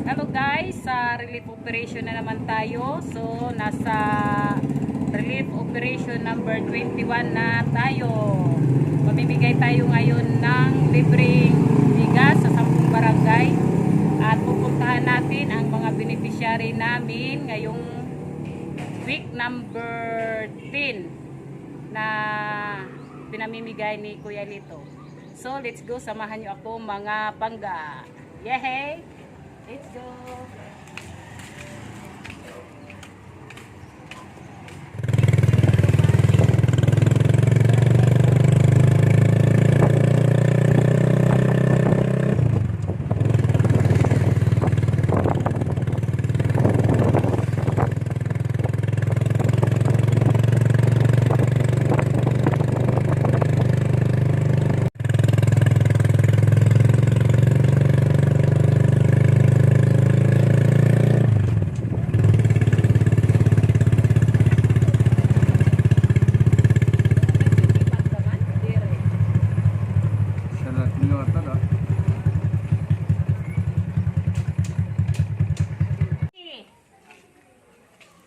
Hello guys, sa relief operation na naman tayo. So, nasa relief operation number 21 na tayo. Mamimigay tayo ngayon ng libreng bigas sa 10 barangay. At pupuntahan natin ang mga beneficiary namin ngayong week number 10 na pinamimigay ni Kuya Lito. So, let's go. Samahan nyo ako mga pangga. Yehey! Let's go!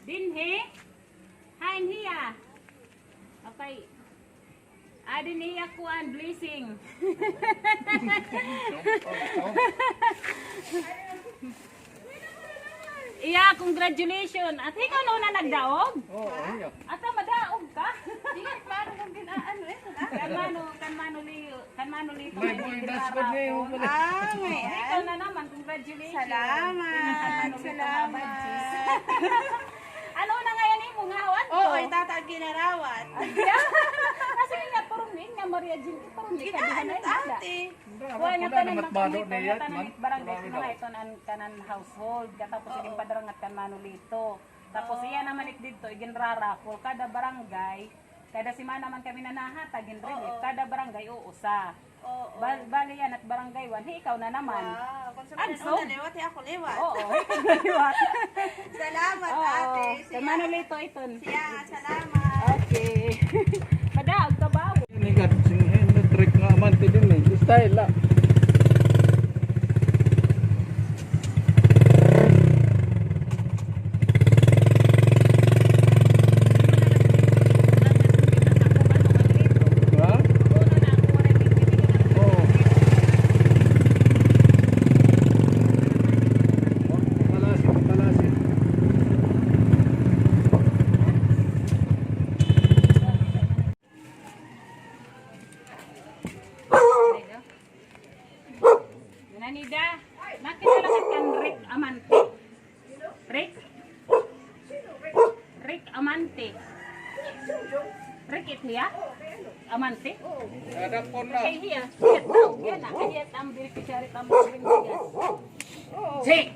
Dinhe, hain hiya. Okay. Adin hiya ko ang blessing. Iya, congratulations. At ikaw na nagdaog? Oo, iya. Ata madaog ka? Di ka paano kung ginaano eh. Kan mano lito. May boy dashboard na yung pala. Ah, may Ikaw na naman, congratulations. Salamat. Salamat. Ano na ngayon mo ngawan to? Oo, itatag ginarawat. Kasi nga parang nga Maria Jean, parang di ka Ginaano ate. Kuha na tanan Matbado na yan, man. barangay na ito ang kanan household. Katapos yung padarangat kan Manolito. Tapos iya naman dito, iginrarafol kada barangay. Kada simana man kami nanahatag in relief, kada barangay uusa. Oo. Bali yan at barangay 1, ikaw na naman. Wow, kung sa Anso? mga lewat, ako lewat. Oo, ikaw Salamat Oo, ate. kan Manolito ito. Siya, salamat. Okay. Padaog ka ba? Inigat, singhen na trick nga amante din eh. Style lang. Ha? Oo. Kalasin. Nanida, nakilala kan Rick Amante. Rick? Rick Amante. Rick it niya? Amante? Ada pon na. Kay hiya. Hiyat daw. Yan na. Hiyat ang beneficiary tamang bigas. Sik!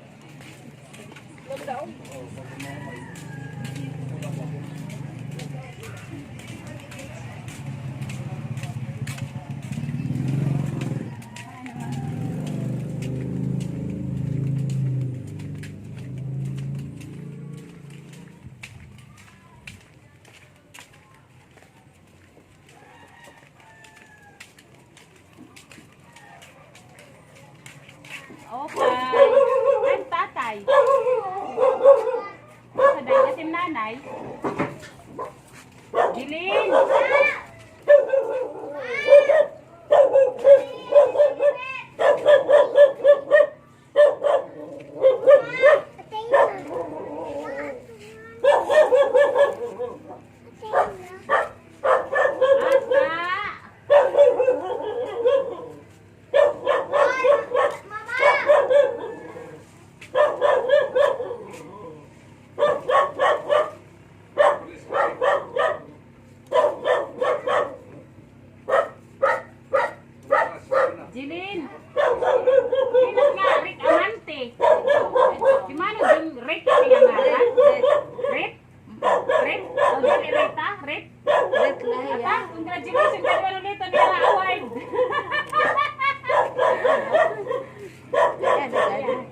Okay. Ang tatay. Kaday asim nanay. Gilin. Jilin. Sino nga? Rick Amante. Si Mano din Rick niya nga. Rick? Rick? O dili Rita? Rick? Red lahi Ata, congratulations kay Manolito nila award.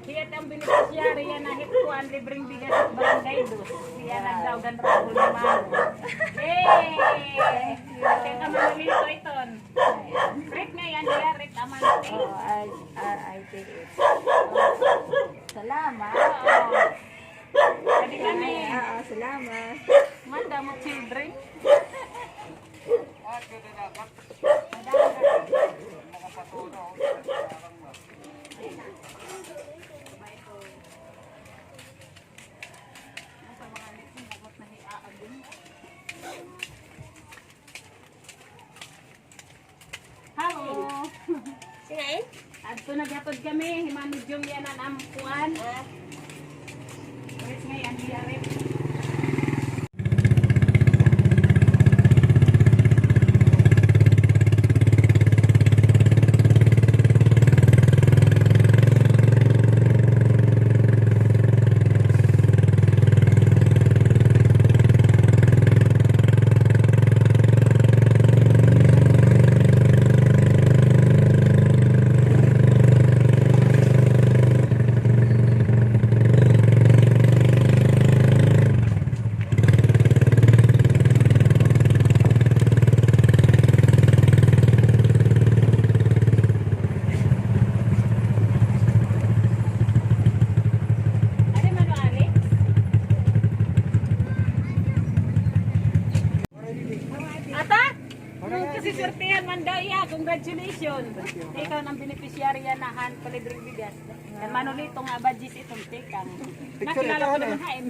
Kaya ang beneficiary yan na hipkuan libreng bigas at barangay dos. Kaya nagdaogan rahul naman. Yay! Kaya ka Manolito iton. Rick na yan, Rick Amante. R-I-T-H. Salamat. Salamat. Manda mo children. Hello. Sinain? Adto nagyapod kami, himanudyong yan ang ampuan. Where's ngay ang diarep? Ano man o, Alex? Ata? Kasi sortihan man daw iya. Congratulations. Ikaw nang beneficiary yan na hand palibreng bigas. Yan manulito nga badges itong tikang. Nakilala ko naman hain.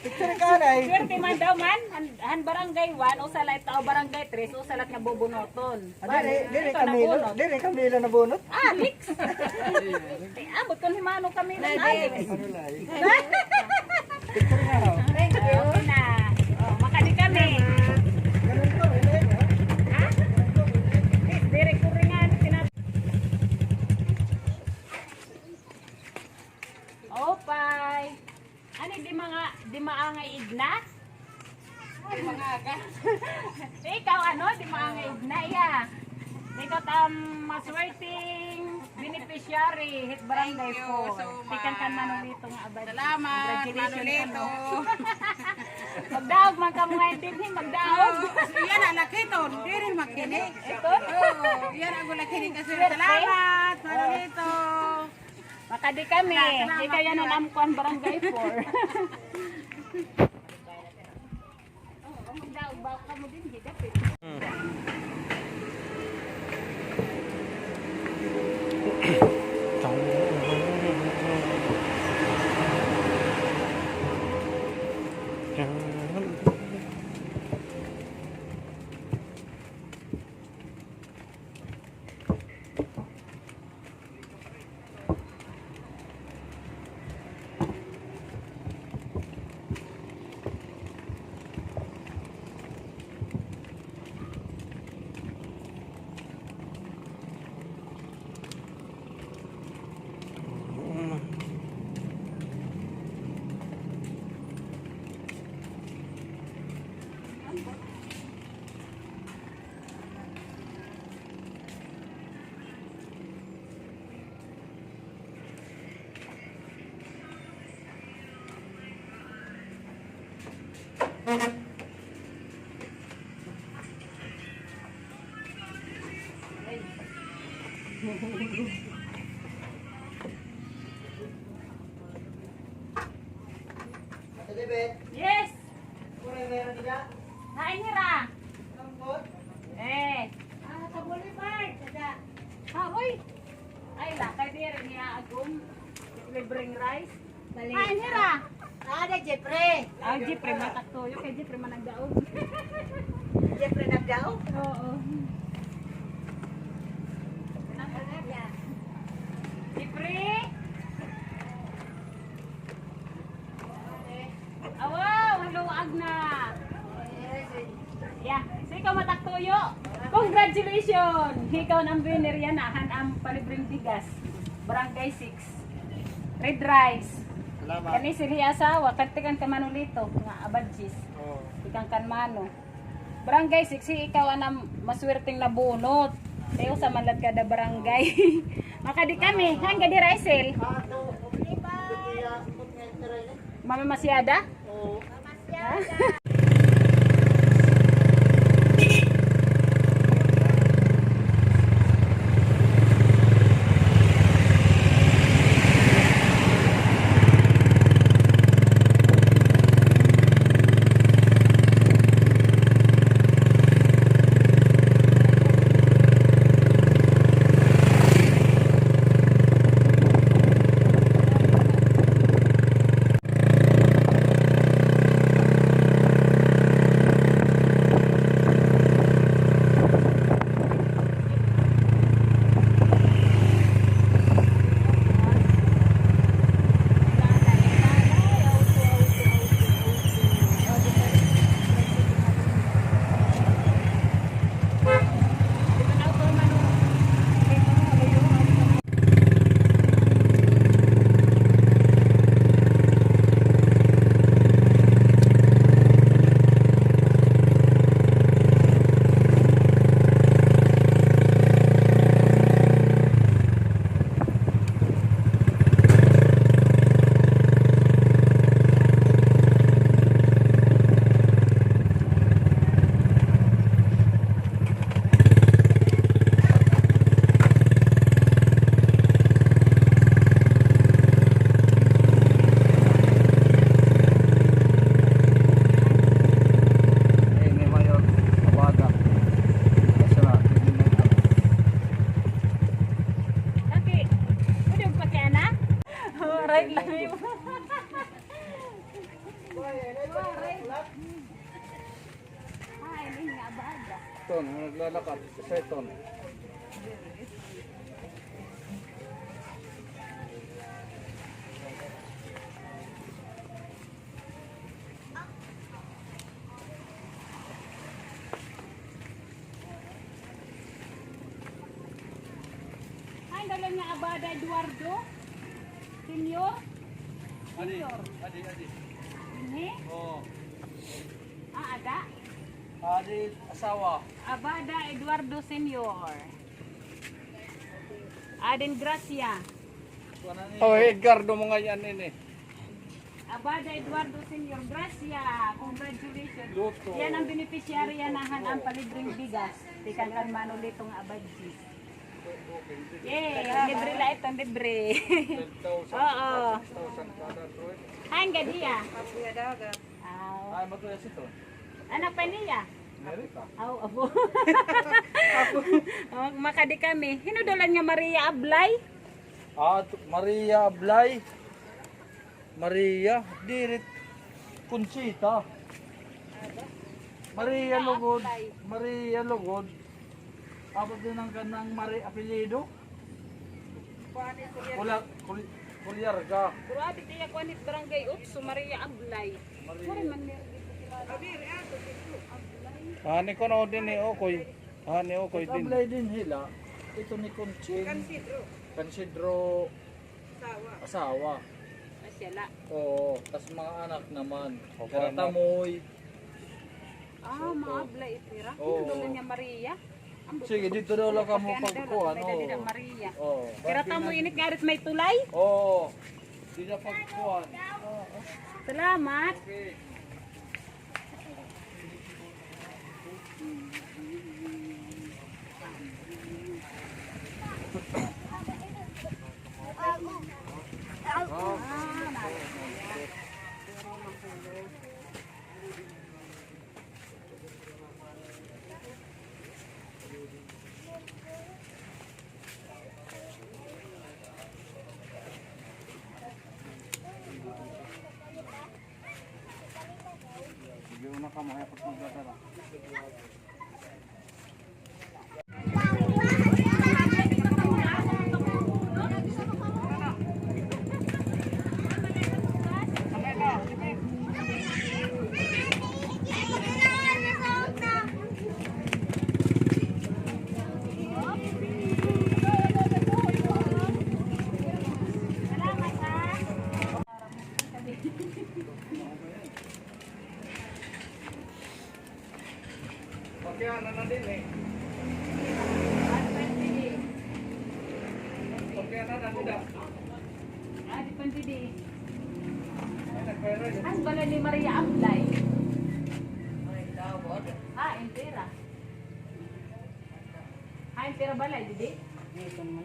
Picture ka na eh. Swerte man daw man. Han barangay 1 o salat tao barangay 3 o salat nga bubunoton. Dire Camilo na bunot. Alex. Abot kon himano kami ng Alex. Ano lai? Picture nga ho. Thank you. Okay na. Oh, makadi kami. Ha? Dire ko rin nga tinat. Opay. Ano di maangay igna? Di mangaga. Ikaw ano? Di maangay igna iya. Ikaw maswerteng beneficiary hit barangay po. Tikan kan manulito nga abad. Salamat, Manolito. Magdaog man ka mga hindi magdaog. Yan ang nakito, hindi rin makinig. Ito. Oo, yan ang nakinig kasi. Salamat, Manolito. Makadi kami. Ikaw yan ang amkuan barangay 4. Magdaog ba ka mo din higap eh. Yes. Nain nira. Sa Boulevard. Ha, oy. Ay, lakay din niya agum. Libreng rice. Nain nira. Ada Jeffrey. Ah, Jeffrey mataktoyo kay Jeffrey managdaog. Jeffrey nagdaw. Oo. Jeffrey. Awaw, haluag na. Yeah, so ikaw mataktoyo. Congratulations! Ikaw ang winner yan han ang palibreng bigas. Barangay 6. Red rice. Salamat. Kani sili asawa, kantikan ka manulito nga abadjis. Oh. Ikan kan mano. Barangay 6, ikaw ang maswerteng nabunot. Tayo sa manlad kada barangay. Makadi kami, hangga di Raisel. Mama Masyada? Oo. right lang yun. Ay, hindi nga ba aga? Ito, naglalakad. Sa ito. Ay, dala niya Abada Eduardo. Senior. Adi, Senior. adi. Ini. Oh. Ada. Adi, asawa. Abada Eduardo Senior. Aden Gracia. Oh, Edgardo mo nga yan ini. Abada Eduardo Senior. Gracia. Congratulations. Luto. Yan ang beneficiary yan ang palibreng bigas. Tikan kan manulitong abadji. Yay! Libre la ito, libre. 10,000. Oo. 6,000 kada bro. Ay, ang gadiya. Ay, matuyas ito. Anak pa niya. Amerika. Aw, abo. Oh, makadi kami. Hinudulan nga Maria Ablay. Maria Ablay. Maria, dirit Conchita. Maria Lugod. Maria Lugod. Abot din ang ganang Maria apelyido. Kulyarga. Grabe tiya ko anit barangay Utso, Maria Ablay. Mari man ni Hani ko na din ni Okoy. Hani Okoy din. Ablay din hila. Ito ni Conching. Considro. Asawa. Asyala. Oo. Tas mga anak naman. Karatamoy. Mga Ablay itira. Oo. Hinudulan nga Maria. Sige, dito daw lang ka mo pagkuhan. May dali ng Maria. Oo. Kira ta mo init nga rin may tulay. Oo. Di na pagkuhan. Salamat. Okay. Sige, una ka mo hapot magdadala. Pagkana na din eh. Pagkana na din ah. Adi pandidi. Ay, nagpera yun. Ang bala ni Maria Ablay. Entera. Entera balay, didi? Dito mo.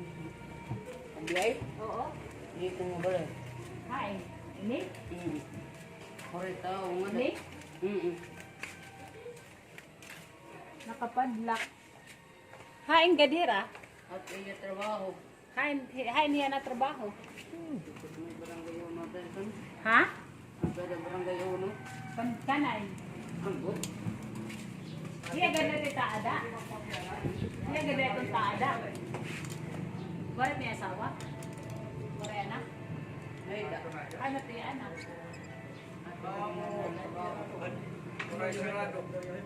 Amblay? Oo. Dito mo ba? Ini? Kore tao mo Ini? Nakapadlak. Gadira? At iya trabaho. Niya na trabaho. May barangay uno natin. Ha? Ang pwede barangay uno. Kanay. Anggot. Iya ganda di taada. Iya ganda itong taada. Bakit may asawa? Bakit anak? Ay, da. Ano ti anak?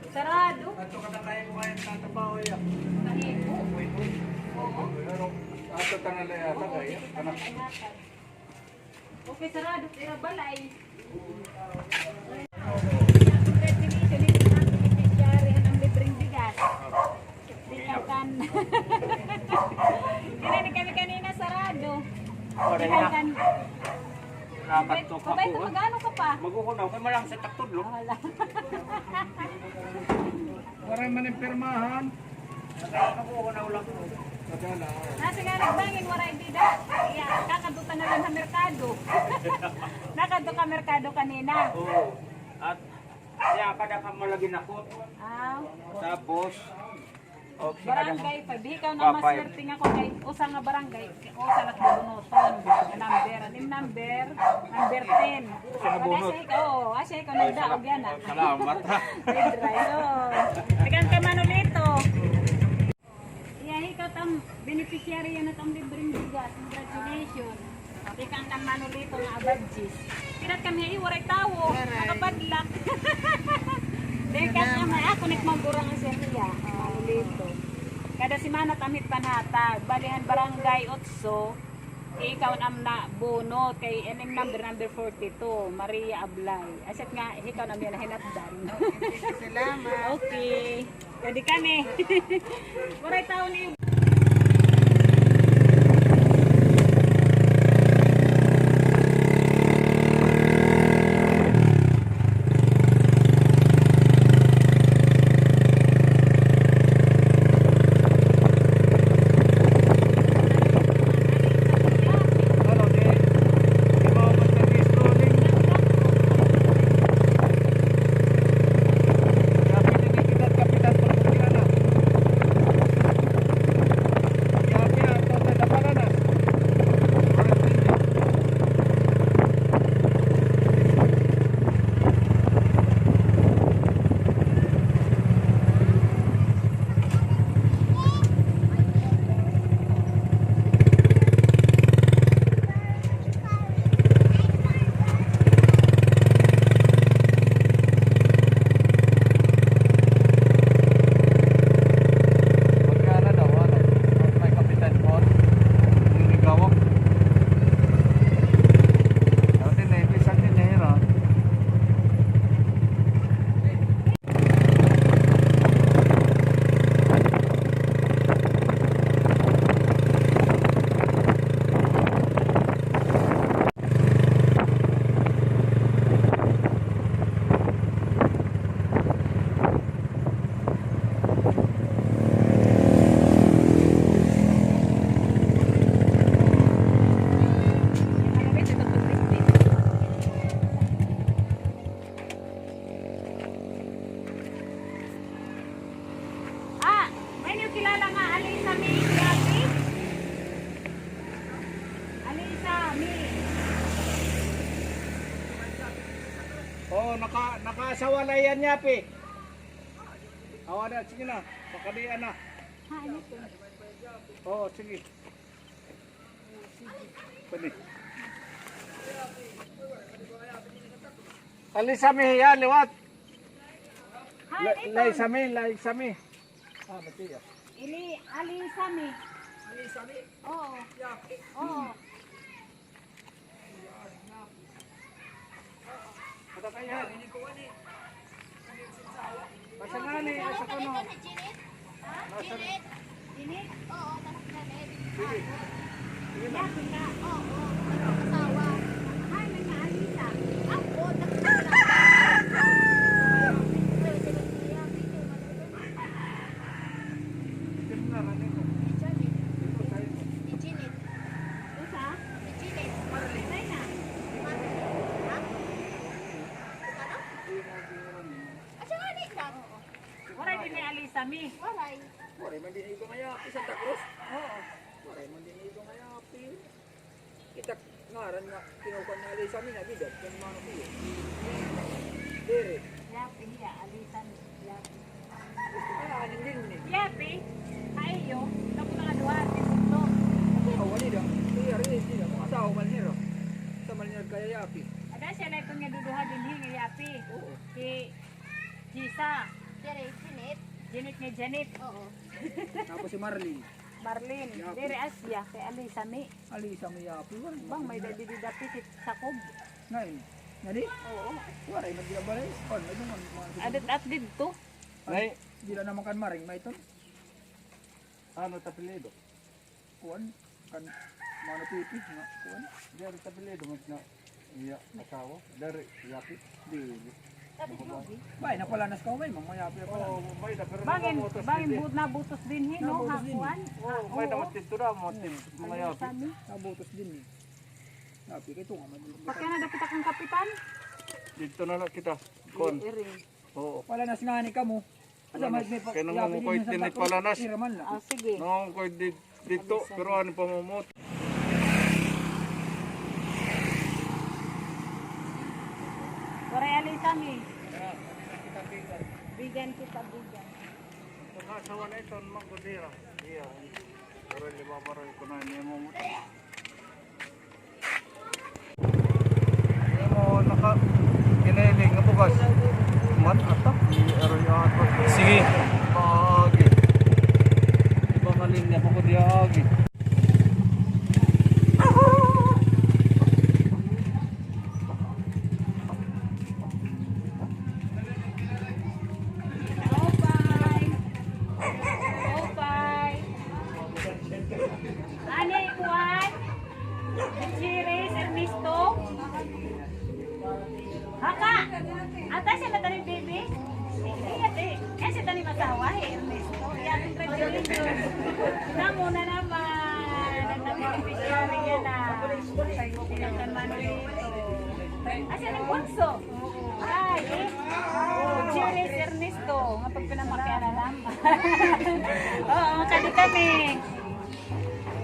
Sarado. Ato ka na kaya kumain sa tabaho yan. Kahipo. Oo. Ato ka na laya sa kaya. Anak. Okay, sarado. Tira balay. Congratulations ito sa beneficiary ng libreng bigas. Tingnan. Kinanin kami kanina sarado. Tingnan. Nakatok Kabay ito magano ka pa? Magukunaw kay malang sa taktudlo. Wala. Para man yung pirmahan. Magukunaw lang ko. Madala. Nasa nga nagbangin waray bida. Iya, kakadutan na lang sa merkado. Nakadto ka merkado kanina. Oo. At kaya kada ka malagi nakot. Ah, Tapos Barangay 5. Ikaw na maswerte nga ko kay usa nga barangay. O sa nagbubunoton. Number. Anim number. Number 10. Kada ikaw. Asya ikaw nagdaog yan ah. Salamat ha. Pedro. Tigan ka Manolito. Iya, ikaw tam beneficiary yan na tam libreng bigas. Congratulations. Tikan kan Manolito nga abadjis. Kinat kami waray tawo. Nakabadlak. Dekat naman ako nagmagurang ang Seria. Manolito. Kada simana tamit panatag. Balihan barangay 8. Ikaw nam na bono kay NM number 42. Maria Ablay. Aset nga ikaw nam yan hinatdan. Salamat. Okay. Pwede kami. Waray tawo ni Ano di? Di ba mas nag-strolling? Kaya pinikitat kapitan pagkukilan na. Kaya ito na dapalan na. Magkana daw, ano? May kapitan mo. Yung igawak. Dati na ibisan din na hira. Ah, may niyo kilala nga Alisa Mi Yapi? Alisa Mi. Oh, nakaasawa na yan niya, Pi. Awa na, sige na. Pakadian na. Ha, ano to? Oo, sige. Pwede. Alisami yan, liwat. Ha, ito. Laisami. Ah, mati ya. Ili Alisa Mi. Alisa Mi? Oo. Oo. Ada kaya, ini ko ani. Basta nga ni, asa ko no. Janet? Ini? Oo, anak Janet. Yapi ka. Oo, merong asawa. Ha, may nga Alisa. Ako, nakakita. Timnaran nito. Ni Janet. Ito tayo. Ni Janet. Usa? Ni Janet. Say na. Ha? Ano? Asa nga ni Kat? Waray din ni Alisa Mi. Waray. Ore man din ito ngaya, Santa Cruz. Oo. Ore man din ito ngaya, Pi. Kita ngaran nga kinukuha na alay sa amin na bidat yung mga piyo. Dere. Yapi niya, Alisa Mi. Yapi. Ay, anin din ni. Yapi. Kaiyo. Tapos na kaduha. Tisundo. Oh, wali da. Iya rin sila mga tao malhero. Sa malhero kaya yapi. Ada siya na itong nga duduha din nga Yapi. Oo. Si Gisa. Dire, Janet. Janet ni Janet. Oo. Tapos si Marlene. Marlene. Yapi. Dire Asya. Kay Alisa Mi. Ali sa may yapi. Bang may dadidapisit sa kub. Ngayon. Nadi? Oo. Wala man dila balay. On, may duman mga. Adat at dito. Ay, dila naman kan maring may ton. Ano tapilido? Kuan kan mano pipi nga kuan. Dari tapilido mas na iya asawa. Dari yapi. Di. Bay na pala nas kaway mamayapi pala. Oh, bay na pero Bangin nabutos din hin, no? Nabutos din. Hakuan. Oh, bay na matito ra mo tin mamayapi. Alisa Mi. Nabutos din ni. Yapi kay tunga man. Pagka na dapat akong kapitan. Dito na lang kita. Kon. Iring. Oo. Wala nas nga ni kamo. Asa may Kaya nangungukoy din ni Palanas. Iraman lang. Ah, sige. Nangungukoy dito, pero ano pa mamot? Waray alita mi. Bigan kita, bigan. Pagkasawa na ito, magkudira. Iya. Pero lima para ko na niya mamot. Ayan mo, kinailing nga bukas. Mat atak. Aroy atak. Sige. Agi. Iba kaling niya po ko diya agi. Ani Juan, Chiris, Ernesto. Haka, ata siya na tanim baby? Yan siya tanim asawa Ernesto. Yan, congratulations. Namuna naman. Nagna-beneficiary yan na. Sinangkan Manolito. Asya ng bunso. Ay, Chiris, Ernesto. Nga pag pinamakian na naman. Oo, kadi kami.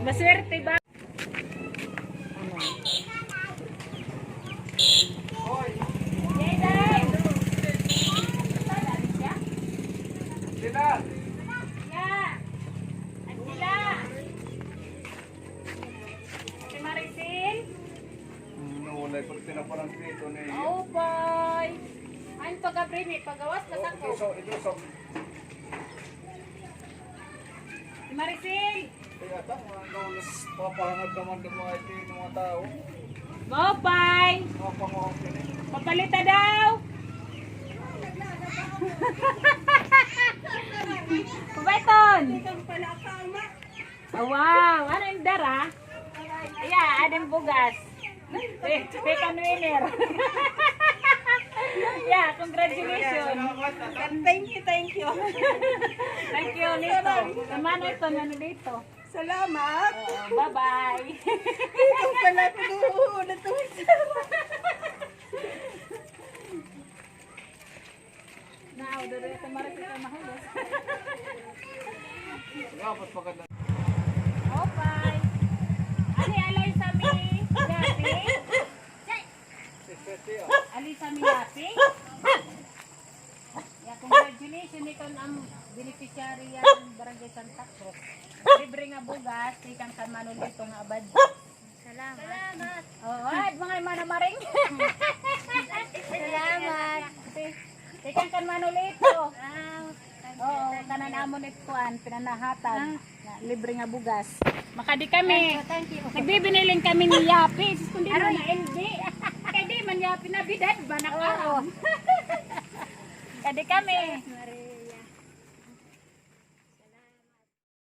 Maswerte ba? Yeday! Saan siya? Sila! Yeah! Angela! Si Maricel? Nawalay pag tinaparang dito ni... Oh boy! Ano pagkabrini? Pagawas na sako. Ito. Si Maricel! Kaya ito, mga kaulas, papahangad naman ng mga ito ng mga tao. Go, bye! Papangawang pinit. Papalita daw! Pabaiton! Oh, wow! Ano yung dara? Yeah, ading bugas. Second winner. Yeah, congratulations. Thank you, thank you. Thank you, Lito. Kamano ito, ano dito? Salamat. Bye-bye. Ikaw pala pag-uunat ito. Now, dito ito marikita mahulos. Dapat maganda. Okay. Ani alay sa mi yapi? Ali sa mi yapi? Yeah, congratulations ikaw ang beneficiary yan Barangay Santa Cruz. Libre nga bugas, ikan kan Manolito nga abad. Salamat. Oo, at mga manamaring. Salamat. Ikan kan Manolito. Oo, kanan amon itkuan, pinanahatag. Libre nga bugas. Makadi kami. Thank you. Nagbibiniling kami ni Yapi. Kundi mo na LD. Kaya di man Yapi na bidad ba na karon. Kadi kami.